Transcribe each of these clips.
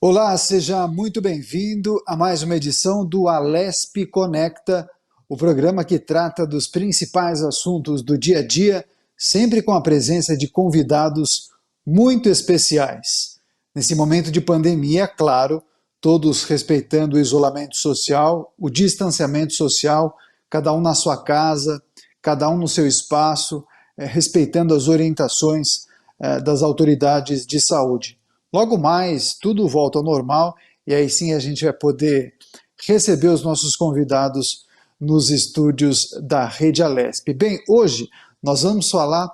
Olá, seja muito bem-vindo a mais uma edição do Alesp Conecta, o programa que trata dos principais assuntos do dia a dia, sempre com a presença de convidados muito especiais. Nesse momento de pandemia, claro, todos respeitando o isolamento social, o distanciamento social, cada um na sua casa, cada um no seu espaço, respeitando as orientações das autoridades de saúde. Logo mais, tudo volta ao normal e aí sim a gente vai poder receber os nossos convidados nos estúdios da Rede Alesp. Bem, hoje nós vamos falar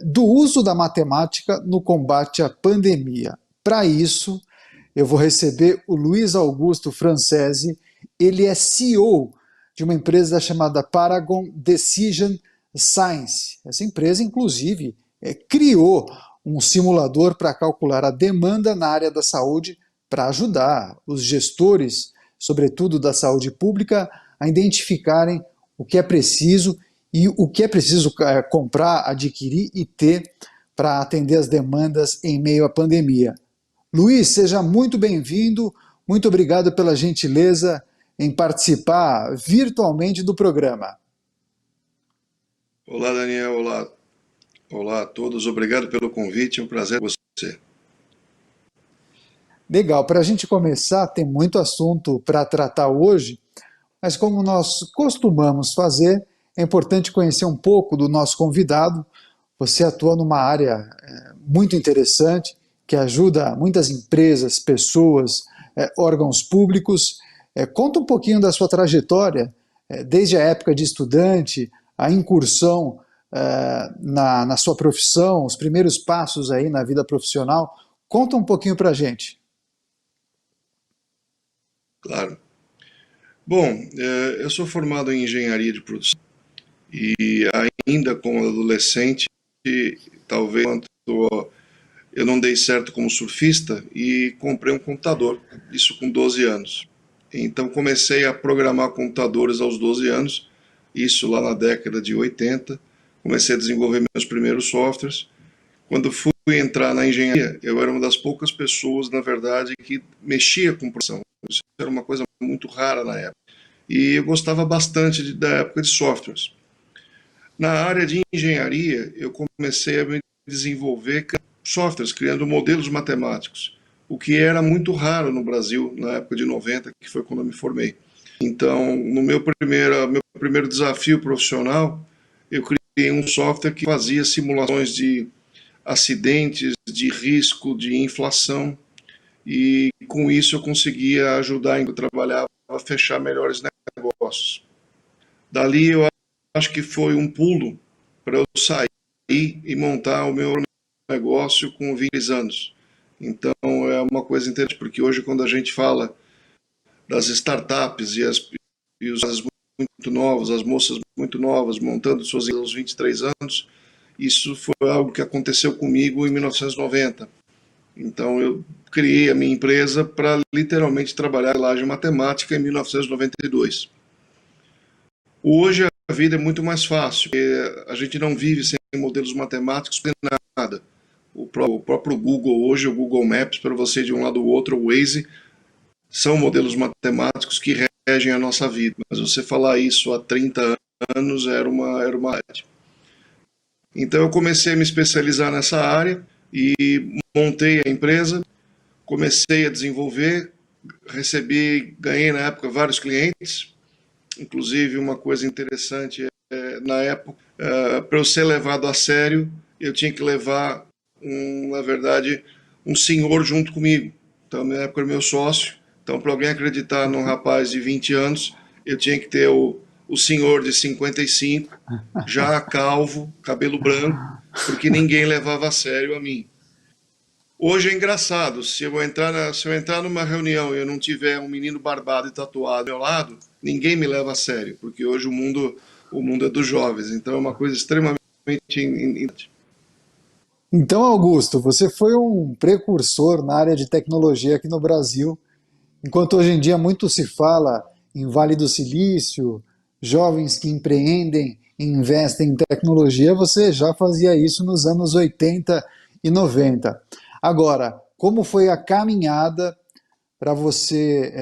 do uso da matemática no combate à pandemia. Para isso, eu vou receber o Luiz Augusto Francesi. Ele é CEO de uma empresa chamada Paragon Decision Science. Essa empresa, inclusive, criou um simulador para calcular a demanda na área da saúde para ajudar os gestores, sobretudo da saúde pública, a identificarem o que é preciso e o que é preciso comprar, adquirir e ter para atender as demandas em meio à pandemia. Luiz, seja muito bem-vindo, muito obrigado pela gentileza em participar virtualmente do programa. Olá, Daniel, olá a todos, obrigado pelo convite, é um prazer com você. Legal, para a gente começar, tem muito assunto para tratar hoje, mas como nós costumamos fazer, é importante conhecer um pouco do nosso convidado. Você atua numa área muito interessante, que ajuda muitas empresas, pessoas, órgãos públicos. Conta um pouquinho da sua trajetória, desde a época de estudante, a incursão na sua profissão, os primeiros passos aí na vida profissional. Conta um pouquinho para a gente. Claro. Bom, eu sou formado em engenharia de produção e ainda como adolescente, talvez eu não dei certo como surfista e comprei um computador, isso com 12 anos. Então comecei a programar computadores aos 12 anos, isso lá na década de 80. Comecei a desenvolver meus primeiros softwares. Quando fui entrar na engenharia, eu era uma das poucas pessoas, na verdade, que mexia com programação. Isso era uma coisa muito rara na época. E eu gostava bastante da época de softwares. Na área de engenharia, eu comecei a me desenvolver softwares, criando modelos matemáticos, o que era muito raro no Brasil na época de 90, que foi quando eu me formei. Então, no meu primeiro desafio profissional, eu criei um software que fazia simulações de acidentes, de risco, de inflação, e com isso eu conseguia ajudar a trabalhar a fechar melhores negócios. Dali eu acho que foi um pulo para eu sair e montar o meu negócio com 20 anos. Então é uma coisa interessante, porque hoje quando a gente fala das startups e os muito novos, as moças muito novas montando suas aos 23 anos, isso foi algo que aconteceu comigo em 1990. Então eu criei a minha empresa para literalmente trabalhar lá de matemática em 1992. Hoje a vida é muito mais fácil, porque a gente não vive sem modelos matemáticos para nada. O próprio Google hoje, o Google Maps, para você de um lado ou outro, o Waze, são modelos matemáticos que regem a nossa vida. Mas você falar isso há 30 anos era uma Então eu comecei a me especializar nessa área e montei a empresa, comecei a desenvolver, ganhei na época vários clientes, inclusive uma coisa interessante, na época, para eu ser levado a sério, eu tinha que levar, na verdade, um senhor junto comigo. Então na época era meu sócio, então para alguém acreditar num rapaz de 20 anos, eu tinha que ter o senhor de 55, já calvo, cabelo branco, porque ninguém levava a sério a mim. Hoje é engraçado, se eu entrar numa reunião e eu não tiver um menino barbado e tatuado ao meu lado, ninguém me leva a sério, porque hoje o mundo é dos jovens, então é uma coisa extremamente Então, Augusto, você foi um precursor na área de tecnologia aqui no Brasil. Enquanto hoje em dia muito se fala em Vale do Silício, jovens que empreendem e investem em tecnologia, você já fazia isso nos anos 80 e 90. Agora, como foi a caminhada para você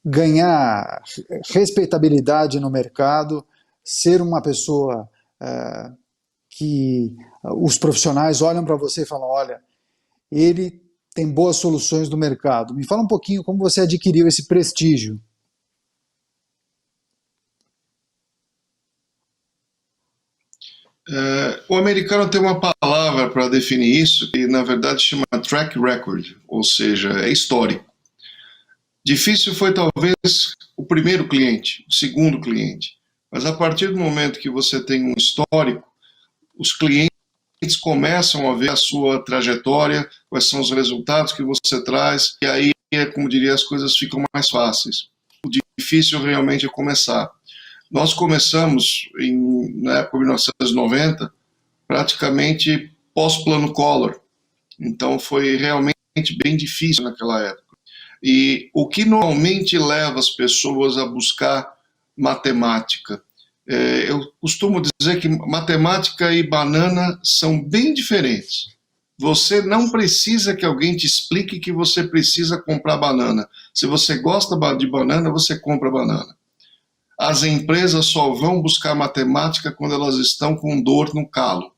ganhar respeitabilidade no mercado, ser uma pessoa que os profissionais olham para você e falam, olha, ele tem boas soluções no mercado. Me fala um pouquinho como você adquiriu esse prestígio. O americano tem uma palavra para definir isso, que na verdade chama track record, ou seja, é histórico. Difícil foi talvez o primeiro cliente, o segundo cliente, mas a partir do momento que você tem um histórico, os clientes começam a ver a sua trajetória, quais são os resultados que você traz, e aí, como diria, as coisas ficam mais fáceis. O difícil realmente é começar. Nós começamos na época de 1990, praticamente pós-plano Collor. Então foi realmente bem difícil naquela época. E o que normalmente leva as pessoas a buscar matemática? Eu costumo dizer que matemática e banana são bem diferentes. Você não precisa que alguém te explique que você precisa comprar banana. Se você gosta de banana, você compra banana. As empresas só vão buscar matemática quando elas estão com dor no calo.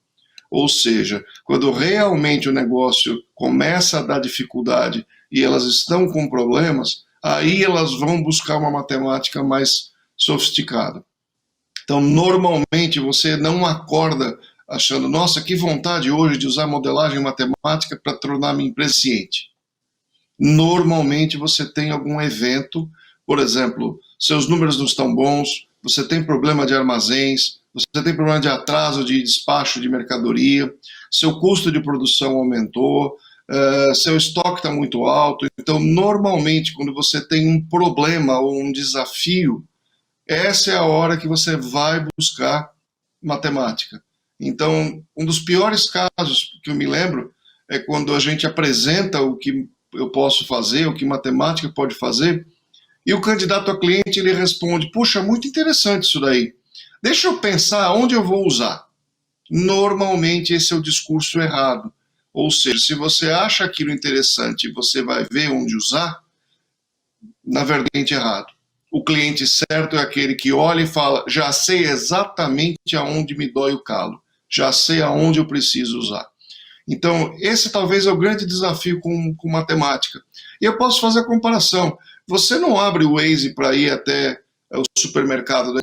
Ou seja, quando realmente o negócio começa a dar dificuldade e elas estão com problemas, aí elas vão buscar uma matemática mais sofisticada. Então, normalmente, você não acorda achando, nossa, que vontade hoje de usar modelagem matemática para tornar minha empresa ciente. Normalmente, você tem algum evento, por exemplo, seus números não estão bons, você tem problema de armazéns, você tem problema de atraso de despacho de mercadoria, seu custo de produção aumentou, seu estoque está muito alto. Então, normalmente, quando você tem um problema ou um desafio, essa é a hora que você vai buscar matemática. Então, um dos piores casos que eu me lembro é quando a gente apresenta o que eu posso fazer, o que matemática pode fazer, e o candidato a cliente ele responde, puxa, muito interessante isso daí. Deixa eu pensar onde eu vou usar. Normalmente esse é o discurso errado. Ou seja, se você acha aquilo interessante e você vai ver onde usar, na verdade é errado. O cliente certo é aquele que olha e fala, já sei exatamente aonde me dói o calo, já sei aonde eu preciso usar. Então, esse talvez é o grande desafio com matemática. E eu posso fazer a comparação. Você não abre o Waze para ir até o supermercado, né?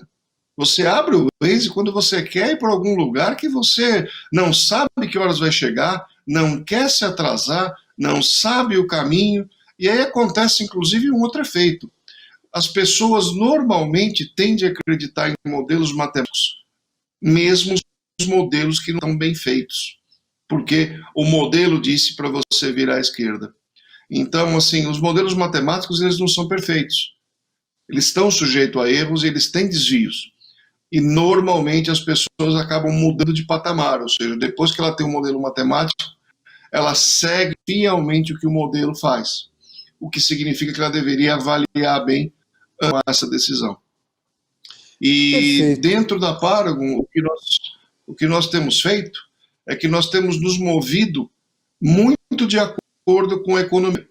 Você abre o Waze quando você quer ir para algum lugar que você não sabe que horas vai chegar, não quer se atrasar, não sabe o caminho, e aí acontece inclusive um outro efeito. As pessoas normalmente tendem a acreditar em modelos matemáticos, mesmo os modelos que não estão bem feitos, porque o modelo disse para você virar à esquerda. Então, assim, os modelos matemáticos eles não são perfeitos. Eles estão sujeitos a erros e eles têm desvios. E normalmente as pessoas acabam mudando de patamar, ou seja, depois que ela tem um modelo matemático, ela segue fielmente o que o modelo faz, o que significa que ela deveria avaliar bem essa decisão. E Perfeito. dentro da Paragon, o que nós temos feito é que nós temos nos movido muito de acordo com a economia.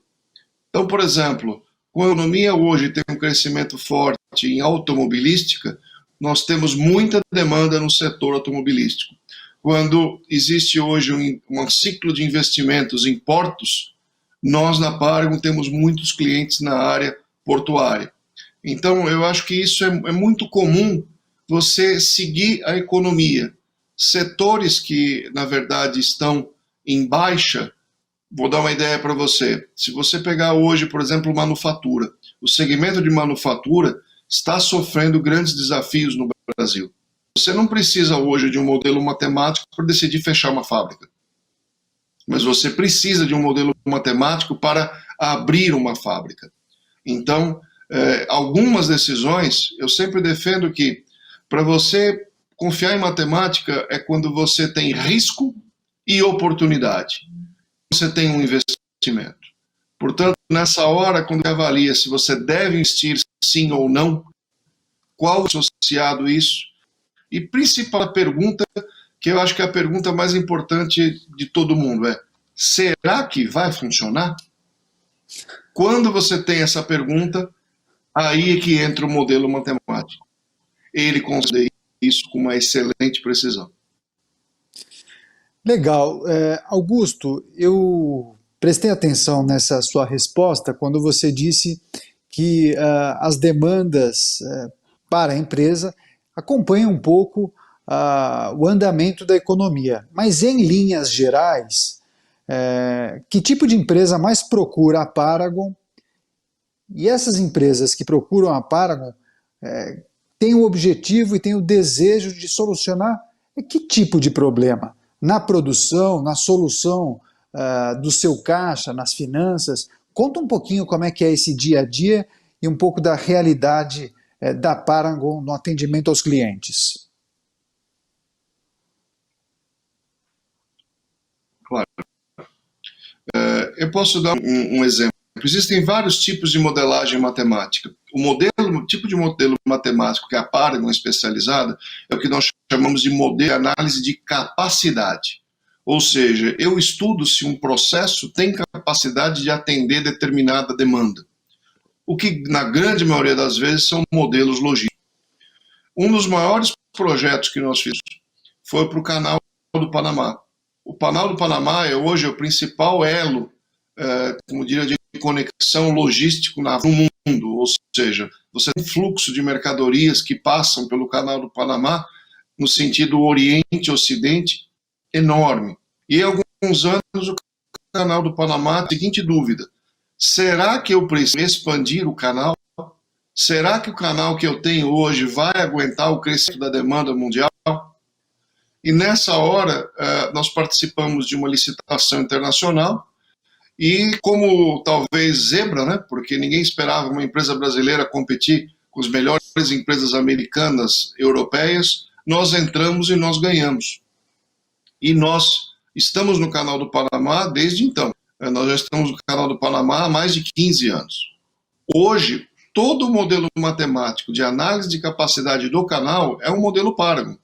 Então, por exemplo, com a economia hoje tem um crescimento forte em automobilística, nós temos muita demanda no setor automobilístico. Quando existe hoje um ciclo de investimentos em portos, nós na Paragon temos muitos clientes na área portuária. Então, eu acho que isso é muito comum, você seguir a economia. Setores que, na verdade, estão em baixa, vou dar uma ideia para você. Se você pegar hoje, por exemplo, manufatura, o segmento de manufatura está sofrendo grandes desafios no Brasil. Você não precisa hoje de um modelo matemático para decidir fechar uma fábrica. Mas você precisa de um modelo matemático para abrir uma fábrica. Então, algumas decisões, eu sempre defendo que para você confiar em matemática é quando você tem risco e oportunidade. Você tem um investimento. Portanto, nessa hora, quando você avalia se você deve investir sim ou não, qual é associado a isso, e principal pergunta, que eu acho que é a pergunta mais importante de todo mundo, é: será que vai funcionar? Quando você tem essa pergunta, aí é que entra o modelo matemático. Ele consegue isso com uma excelente precisão. Legal. Augusto, eu prestei atenção nessa sua resposta quando você disse que as demandas para a empresa acompanham um pouco o andamento da economia. Mas, em linhas gerais, que tipo de empresa mais procura a Paragon? E essas empresas que procuram a Paragon têm o objetivo e têm o desejo de solucionar que tipo de problema? Na produção, na solução do seu caixa, nas finanças? Conta um pouquinho como é que é esse dia a dia e um pouco da realidade da Paragon no atendimento aos clientes. Claro. Eu posso dar um exemplo. Existem vários tipos de modelagem matemática. O tipo de modelo matemático que a Paragon é especializada é o que nós chamamos de modelo de análise de capacidade. Ou seja, eu estudo se um processo tem capacidade de atender determinada demanda. O que, na grande maioria das vezes, são modelos logísticos. Um dos maiores projetos que nós fizemos foi para o Canal do Panamá. O Canal do Panamá é hoje o principal elo, como diria, de conexão logístico no mundo, ou seja, você tem um fluxo de mercadorias que passam pelo Canal do Panamá no sentido Oriente-Ocidente enorme. E há alguns anos o Canal do Panamá, a seguinte dúvida: será que eu preciso expandir o canal? Será que o canal que eu tenho hoje vai aguentar o crescimento da demanda mundial? E nessa hora nós participamos de uma licitação internacional e, como talvez zebra, né, porque ninguém esperava uma empresa brasileira competir com as melhores empresas americanas, europeias, nós entramos e nós ganhamos. E nós estamos no Canal do Panamá desde então. Nós já estamos no Canal do Panamá há mais de 15 anos. Hoje, todo o modelo matemático de análise de capacidade do canal é um modelo Paragon.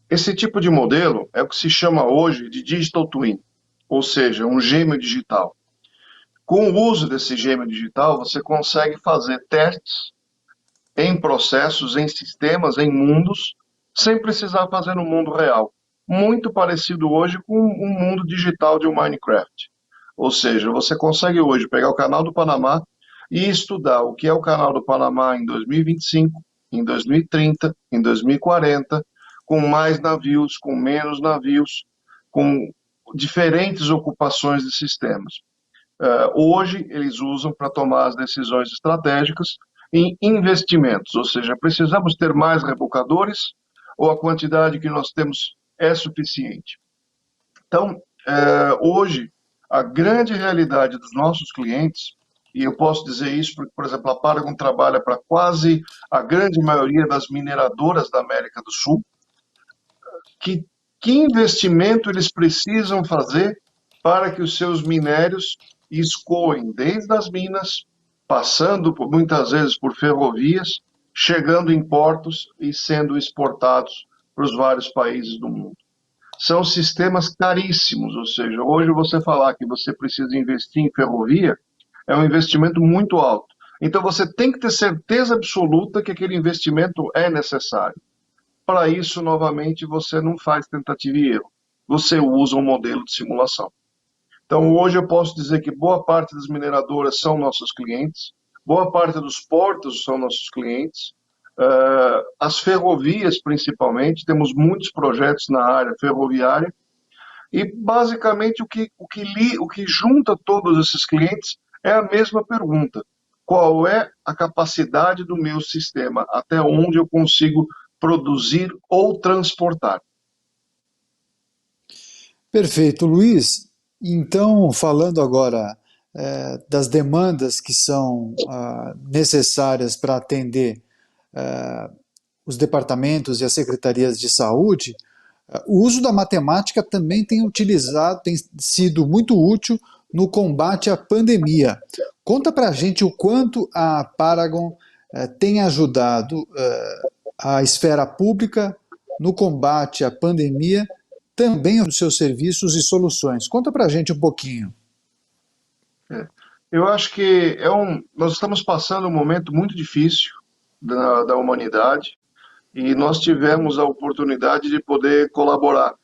Esse tipo de modelo é o que se chama hoje de Digital Twin, ou seja, um gêmeo digital. Com o uso desse gêmeo digital, você consegue fazer testes em processos, em sistemas, em mundos, sem precisar fazer no mundo real. Muito parecido hoje com um mundo digital de um Minecraft. Ou seja, você consegue hoje pegar o Canal do Panamá e estudar o que é o Canal do Panamá em 2025, em 2030, em 2040, com mais navios, com menos navios, com diferentes ocupações de sistemas. Hoje, eles usam para tomar as decisões estratégicas em investimentos, ou seja, precisamos ter mais rebocadores ou a quantidade que nós temos é suficiente. Então, hoje, a grande realidade dos nossos clientes, e eu posso dizer isso porque, por exemplo, a Paragon trabalha para quase a grande maioria das mineradoras da América do Sul, que investimento eles precisam fazer para que os seus minérios escoem desde as minas, passando muitas vezes por ferrovias, chegando em portos e sendo exportados para os vários países do mundo. São sistemas caríssimos, ou seja, hoje você falar que você precisa investir em ferrovia é um investimento muito alto. Então você tem que ter certeza absoluta que aquele investimento é necessário. Para isso, novamente, você não faz tentativa e erro. Você usa um modelo de simulação. Então, hoje eu posso dizer que boa parte das mineradoras são nossos clientes, boa parte dos portos são nossos clientes, as ferrovias, principalmente, temos muitos projetos na área ferroviária, e basicamente o que junta todos esses clientes é a mesma pergunta: qual é a capacidade do meu sistema? Até onde eu consigo produzir ou transportar? Perfeito, Luiz. Então, falando agora das demandas que são necessárias para atender os departamentos e as secretarias de saúde, o uso da matemática também tem sido muito útil no combate à pandemia. Conta para a gente o quanto a Paragon tem ajudado a esfera pública no combate à pandemia, também os seus serviços e soluções. Conta para a gente um pouquinho. Eu acho que nós estamos passando um momento muito difícil da humanidade e nós tivemos a oportunidade de poder colaborar.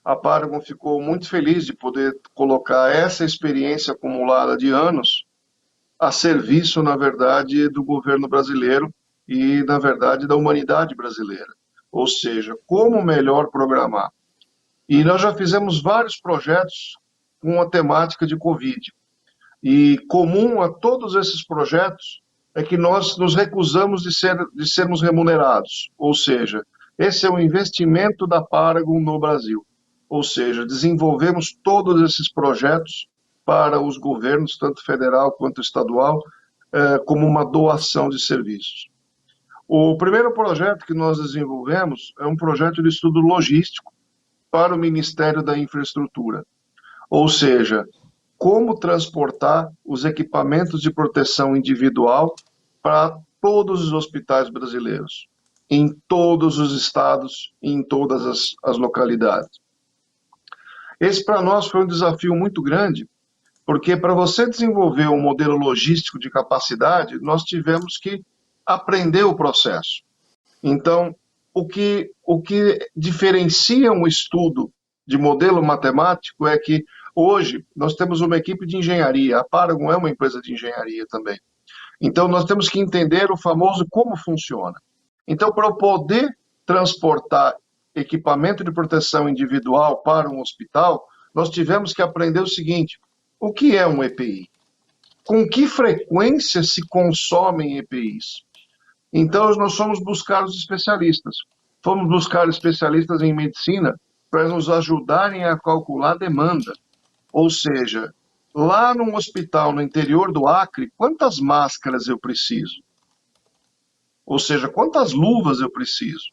A Paragon ficou muito feliz de poder colocar essa experiência acumulada de anos a serviço, na verdade, do governo brasileiro e, na verdade, da humanidade brasileira. Ou seja, como melhor programar. E nós já fizemos vários projetos com a temática de Covid. E comum a todos esses projetos é que nós nos recusamos de sermos remunerados. Ou seja, esse é o investimento da Paragon no Brasil. Ou seja, desenvolvemos todos esses projetos para os governos, tanto federal quanto estadual, como uma doação de serviços. O primeiro projeto que nós desenvolvemos é um projeto de estudo logístico para o Ministério da Infraestrutura. Ou seja, como transportar os equipamentos de proteção individual para todos os hospitais brasileiros, em todos os estados e em todas as localidades. Esse para nós foi um desafio muito grande, porque para você desenvolver um modelo logístico de capacidade, nós tivemos que aprender o processo. Então, o que diferencia um estudo de modelo matemático é que hoje nós temos uma equipe de engenharia, a Paragon é uma empresa de engenharia também. Então, nós temos que entender o famoso como funciona. Então, para eu poder transportar equipamento de proteção individual para um hospital, nós tivemos que aprender o seguinte: o que é um EPI? Com que frequência se consomem EPIs? Então, nós fomos buscar os especialistas. Fomos buscar especialistas em medicina para nos ajudarem a calcular a demanda. Ou seja, lá num hospital no interior do Acre, quantas máscaras eu preciso? Ou seja, quantas luvas eu preciso?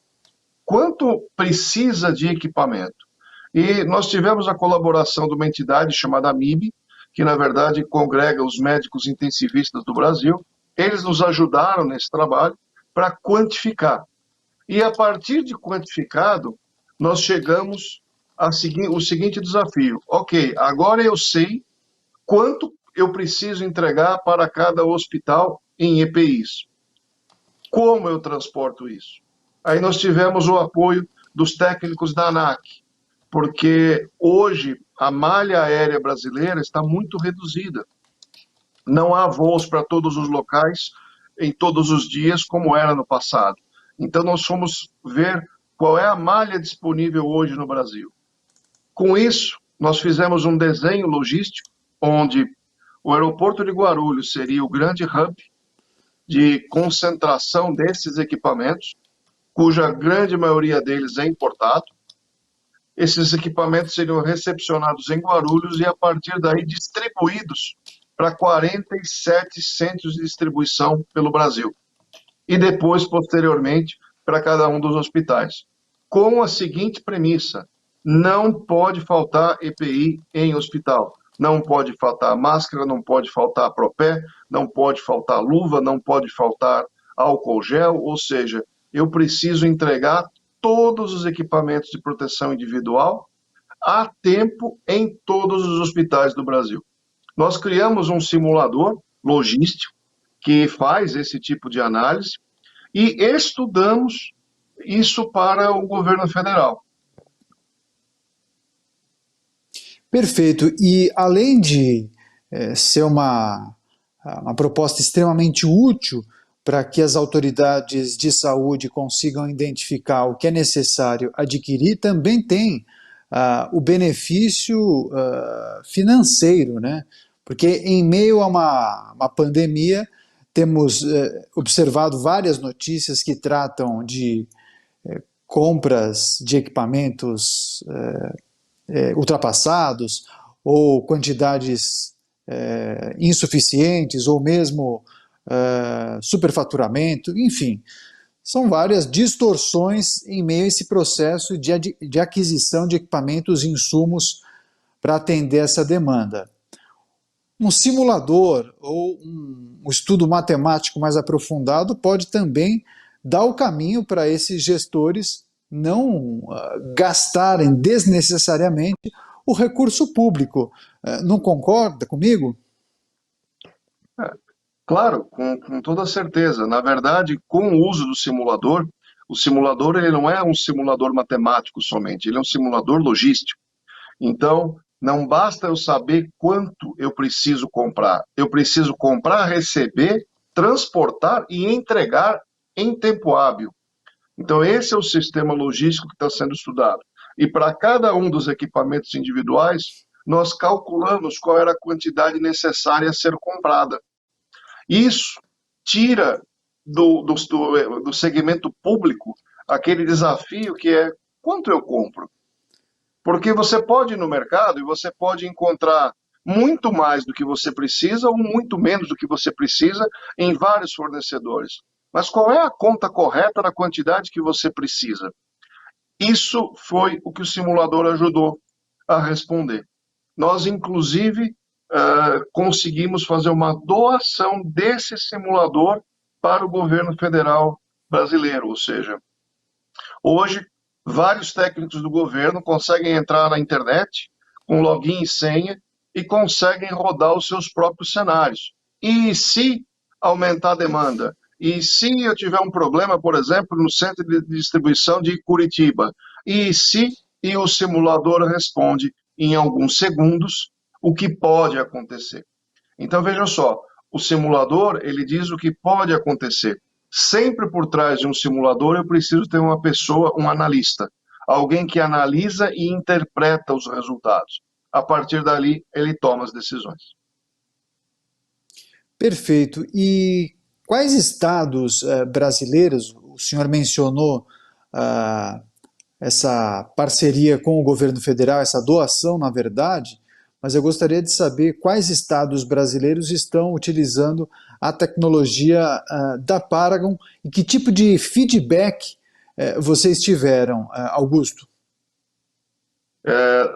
Quanto precisa de equipamento? E nós tivemos a colaboração de uma entidade chamada MIB, que na verdade congrega os médicos intensivistas do Brasil. Eles nos ajudaram nesse trabalho para quantificar. E a partir de quantificado, nós chegamos ao seguinte desafio. Ok, agora eu sei quanto eu preciso entregar para cada hospital em EPIs. Como eu transporto isso? Aí nós tivemos o apoio dos técnicos da ANAC, porque hoje a malha aérea brasileira está muito reduzida. Não há voos para todos os locais, em todos os dias, como era no passado. Então, nós fomos ver qual é a malha disponível hoje no Brasil. Com isso, nós fizemos um desenho logístico, onde o aeroporto de Guarulhos seria o grande hub de concentração desses equipamentos, cuja grande maioria deles é importado. Esses equipamentos seriam recepcionados em Guarulhos e, a partir daí, distribuídos para 47 centros de distribuição pelo Brasil. E depois, posteriormente, para cada um dos hospitais. Com a seguinte premissa: não pode faltar EPI em hospital. Não pode faltar máscara, não pode faltar propé, não pode faltar luva, não pode faltar álcool gel, ou seja, eu preciso entregar todos os equipamentos de proteção individual a tempo em todos os hospitais do Brasil. Nós criamos um simulador logístico que faz esse tipo de análise e estudamos isso para o governo federal. Perfeito. E além de ser uma proposta extremamente útil para que as autoridades de saúde consigam identificar o que é necessário adquirir, também tem o benefício financeiro, né? Porque em meio a uma pandemia, temos observado várias notícias que tratam de compras de equipamentos ultrapassados ou quantidades insuficientes ou mesmo superfaturamento, enfim. São várias distorções em meio a esse processo de aquisição de equipamentos e insumos para atender essa demanda. Um simulador ou um estudo matemático mais aprofundado pode também dar o caminho para esses gestores não gastarem desnecessariamente o recurso público. Não concorda comigo? Claro, com toda certeza. Na verdade, com o uso do simulador, o simulador ele não é um simulador matemático somente, ele é um simulador logístico. Então, não basta eu saber quanto eu preciso comprar, receber, transportar e entregar em tempo hábil. Então, esse é o sistema logístico que está sendo estudado. E para cada um dos equipamentos individuais, nós calculamos qual era a quantidade necessária a ser comprada. Isso tira do segmento público aquele desafio que é quanto eu compro. Porque você pode ir no mercado e você pode encontrar muito mais do que você precisa ou muito menos do que você precisa em vários fornecedores. Mas qual é a conta correta da quantidade que você precisa? Isso foi o que o simulador ajudou a responder. Nós, inclusive, conseguimos fazer uma doação desse simulador para o governo federal brasileiro, ou seja, hoje vários técnicos do governo conseguem entrar na internet com login e senha e conseguem rodar os seus próprios cenários. E se aumentar a demanda? E se eu tiver um problema, por exemplo, no centro de distribuição de Curitiba? E se e o simulador responde em alguns segundos o que pode acontecer. Então veja só, o simulador ele diz o que pode acontecer. Sempre por trás de um simulador eu preciso ter uma pessoa, um analista, alguém que analisa e interpreta os resultados. A partir dali ele toma as decisões. Perfeito. E quais estados brasileiros, o senhor mencionou ah, essa parceria com o governo federal, essa doação, na verdade, mas eu gostaria de saber quais estados brasileiros estão utilizando a tecnologia da Paragon e que tipo de feedback vocês tiveram, Augusto?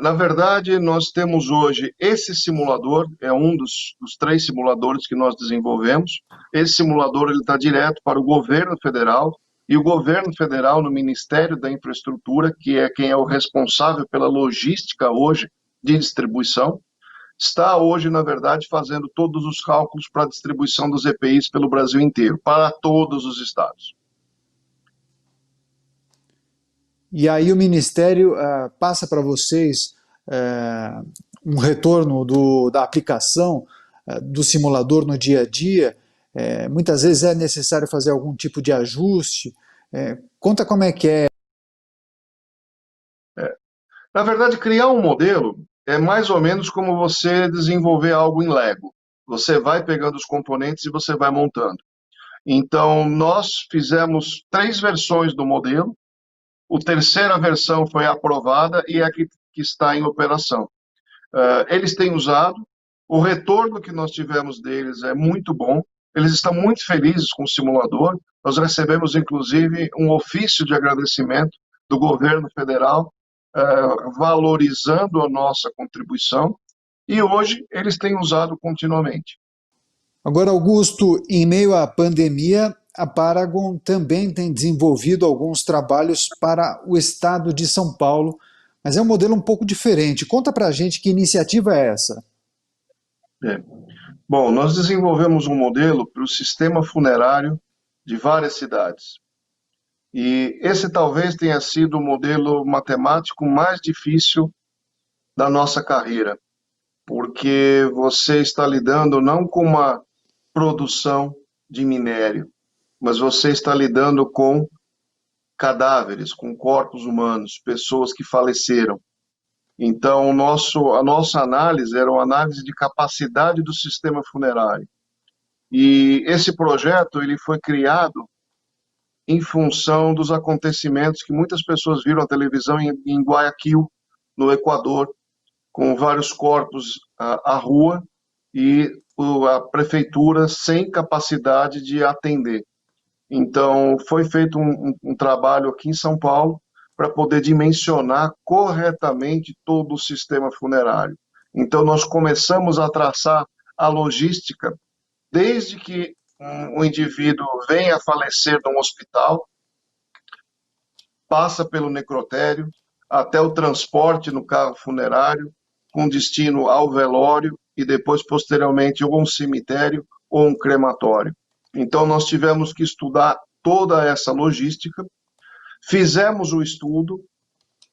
Na verdade, nós temos hoje esse simulador, é um dos 3 simuladores que nós desenvolvemos. Esse simulador está direto para o governo federal, e o governo federal, no Ministério da Infraestrutura, que é quem é o responsável pela logística hoje de distribuição, está hoje, na verdade, fazendo todos os cálculos para a distribuição dos EPIs pelo Brasil inteiro, para todos os estados. E aí o Ministério passa para vocês um retorno da aplicação do simulador no dia a dia. Muitas vezes é necessário fazer algum tipo de ajuste. Conta como é que é. Na verdade, criar um modelo é mais ou menos como você desenvolver algo em Lego. Você vai pegando os componentes e você vai montando. Então, nós fizemos 3 versões do modelo. A terceira versão foi aprovada e é a que está em operação. Eles têm usado, o retorno que nós tivemos deles é muito bom, eles estão muito felizes com o simulador. Nós recebemos, inclusive, um ofício de agradecimento do governo federal, valorizando a nossa contribuição, e hoje eles têm usado continuamente. Agora, Augusto, em meio à pandemia, a Paragon também tem desenvolvido alguns trabalhos para o estado de São Paulo, mas é um modelo um pouco diferente. Conta pra gente que iniciativa é essa. É. Bom, nós desenvolvemos um modelo para o sistema funerário de várias cidades. E esse talvez tenha sido o modelo matemático mais difícil da nossa carreira, porque você está lidando não com uma produção de minério, mas você está lidando com cadáveres, com corpos humanos, pessoas que faleceram. Então, a nossa análise era uma análise de capacidade do sistema funerário. E esse projeto ele foi criado em função dos acontecimentos que muitas pessoas viram na televisão em Guayaquil, no Equador, com vários corpos à rua e a prefeitura sem capacidade de atender. Então, foi feito um trabalho aqui em São Paulo para poder dimensionar corretamente todo o sistema funerário. Então, nós começamos a traçar a logística desde que o indivíduo vem a falecer num hospital, passa pelo necrotério, até o transporte no carro funerário, com destino ao velório e depois, posteriormente, ou a um cemitério ou um crematório. Então, nós tivemos que estudar toda essa logística, fizemos o estudo,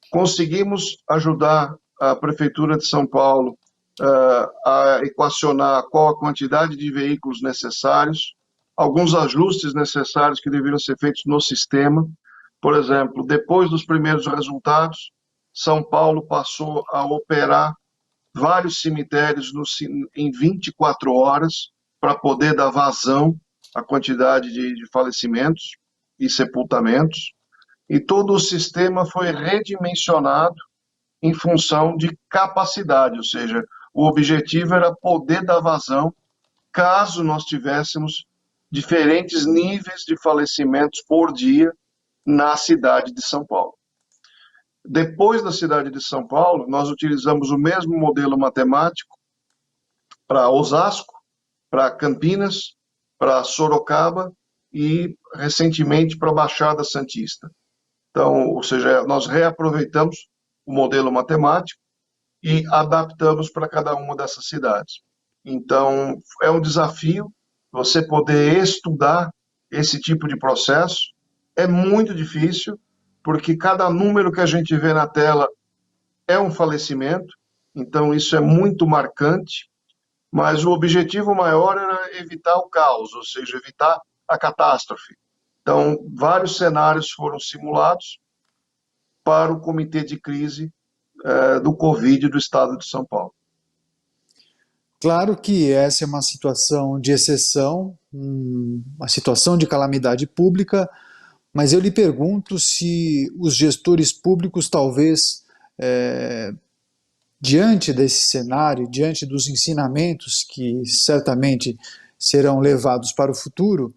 conseguimos ajudar a Prefeitura de São Paulo a equacionar qual a quantidade de veículos necessários, alguns ajustes necessários que deveriam ser feitos no sistema. Por exemplo, depois dos primeiros resultados, São Paulo passou a operar vários cemitérios em 24 horas para poder dar vazão à quantidade de falecimentos e sepultamentos. E todo o sistema foi redimensionado em função de capacidade, ou seja, o objetivo era poder dar vazão caso nós tivéssemos diferentes níveis de falecimentos por dia na cidade de São Paulo. Depois da cidade de São Paulo, nós utilizamos o mesmo modelo matemático para Osasco, para Campinas, para Sorocaba e, recentemente, para a Baixada Santista. Então, ou seja, nós reaproveitamos o modelo matemático e adaptamos para cada uma dessas cidades. Então, é um desafio você poder estudar esse tipo de processo. É muito difícil, porque cada número que a gente vê na tela é um falecimento, então isso é muito marcante, mas o objetivo maior era evitar o caos, ou seja, evitar a catástrofe. Então, vários cenários foram simulados para o comitê de crise do Covid do estado de São Paulo. Claro que essa é uma situação de exceção, uma situação de calamidade pública, mas eu lhe pergunto se os gestores públicos talvez, diante desse cenário, diante dos ensinamentos que certamente serão levados para o futuro,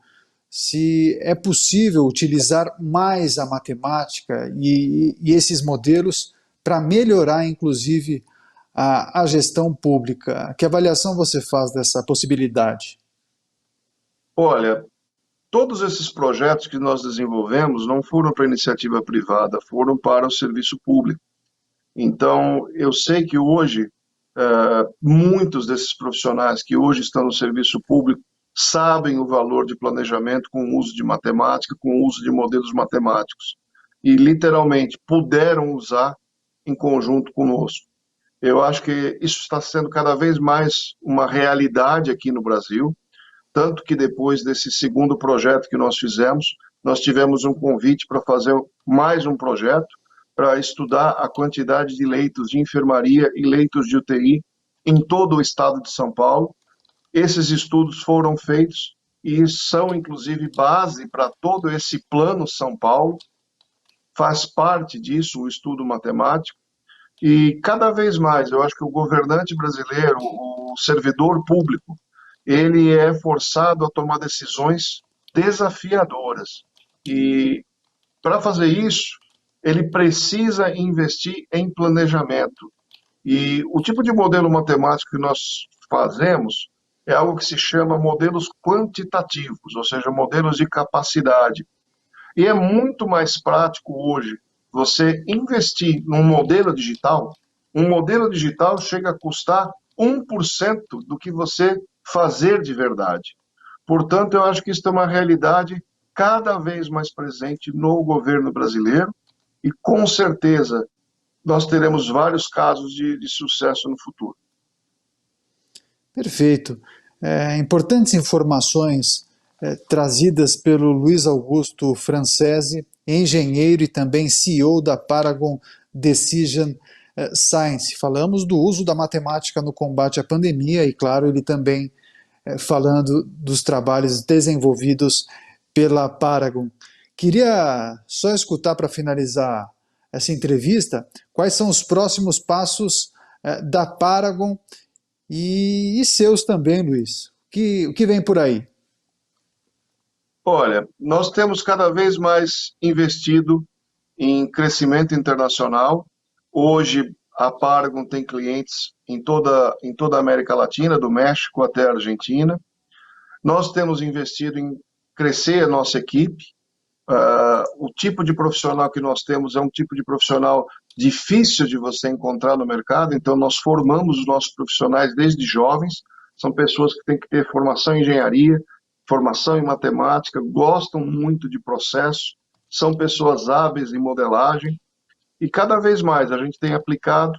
se é possível utilizar mais a matemática e esses modelos para melhorar, inclusive, a gestão pública. Que avaliação você faz dessa possibilidade? Olha, todos esses projetos que nós desenvolvemos não foram para iniciativa privada, foram para o serviço público. Então, eu sei que hoje, muitos desses profissionais que hoje estão no serviço público sabem o valor de planejamento com o uso de matemática, com o uso de modelos matemáticos. E, literalmente, puderam usar em conjunto conosco. Eu acho que isso está sendo cada vez mais uma realidade aqui no Brasil, tanto que depois desse segundo projeto que nós fizemos, nós tivemos um convite para fazer mais um projeto para estudar a quantidade de leitos de enfermaria e leitos de UTI em todo o estado de São Paulo. Esses estudos foram feitos e são, inclusive, base para todo esse plano São Paulo. Faz parte disso o estudo matemático. E cada vez mais, eu acho que o governante brasileiro, o servidor público, ele é forçado a tomar decisões desafiadoras. E para fazer isso, ele precisa investir em planejamento. E o tipo de modelo matemático que nós fazemos é algo que se chama modelos quantitativos, ou seja, modelos de capacidade. E é muito mais prático hoje você investir num modelo digital. Um modelo digital chega a custar 1% do que você fazer de verdade. Portanto, eu acho que isso é uma realidade cada vez mais presente no governo brasileiro e, com certeza, nós teremos vários casos de sucesso no futuro. Perfeito. Importantes informações trazidas pelo Luiz Augusto Francese, engenheiro e também CEO da Paragon Decision Science. Falamos do uso da matemática no combate à pandemia e, claro, ele também falando dos trabalhos desenvolvidos pela Paragon. Queria só escutar para finalizar essa entrevista quais são os próximos passos da Paragon e seus também, Luiz. O que vem por aí? Olha, nós temos cada vez mais investido em crescimento internacional. Hoje, a Paragon tem clientes em toda a América Latina, do México até a Argentina. Nós temos investido em crescer a nossa equipe. O tipo de profissional que nós temos é um tipo de profissional difícil de você encontrar no mercado, então nós formamos os nossos profissionais desde jovens, são pessoas que têm que ter formação em engenharia, formação em matemática, gostam muito de processo, são pessoas hábeis em modelagem, e cada vez mais a gente tem aplicado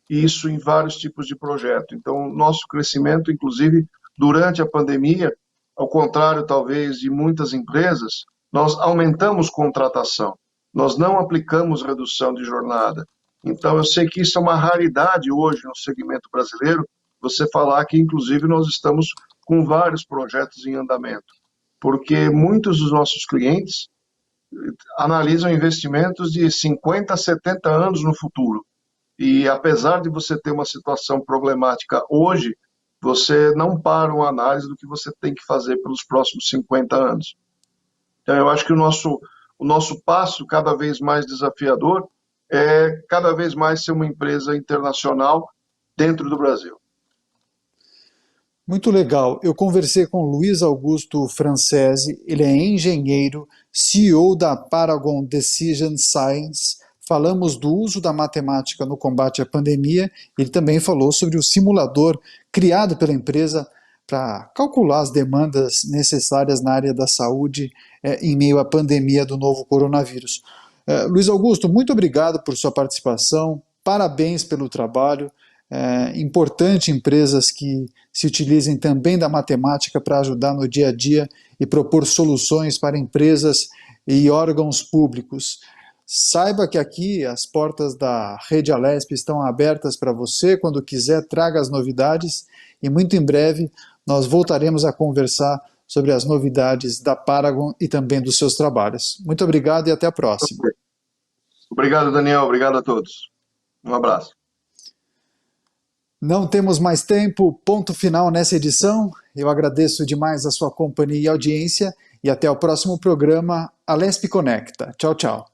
isso em vários tipos de projeto. Então, nosso crescimento, inclusive, durante a pandemia, ao contrário, talvez, de muitas empresas, nós aumentamos contratação, nós não aplicamos redução de jornada. Então, eu sei que isso é uma raridade hoje no segmento brasileiro, você falar que, inclusive, nós estamos com vários projetos em andamento, porque muitos dos nossos clientes analisam investimentos de 50 a 70 anos no futuro. E apesar de você ter uma situação problemática hoje, você não para uma análise do que você tem que fazer pelos próximos 50 anos. Então, eu acho que o nosso passo cada vez mais desafiador é cada vez mais ser uma empresa internacional dentro do Brasil. Muito legal. Eu conversei com Luiz Augusto Francese, ele é engenheiro, CEO da Paragon Decision Science. Falamos do uso da matemática no combate à pandemia. Ele também falou sobre o simulador criado pela empresa para calcular as demandas necessárias na área da saúde em meio à pandemia do novo coronavírus. Luiz Augusto, muito obrigado por sua participação, parabéns pelo trabalho. É importante empresas que se utilizem também da matemática para ajudar no dia a dia e propor soluções para empresas e órgãos públicos. Saiba que aqui as portas da Rede Alesp estão abertas para você. Quando quiser, traga as novidades e muito em breve nós voltaremos a conversar sobre as novidades da Paragon e também dos seus trabalhos. Muito obrigado e até a próxima. Obrigado, Daniel. Obrigado a todos. Um abraço. Não temos mais tempo, ponto final nessa edição. Eu agradeço demais a sua companhia e audiência e até o próximo programa Alesp Conecta. Tchau, tchau.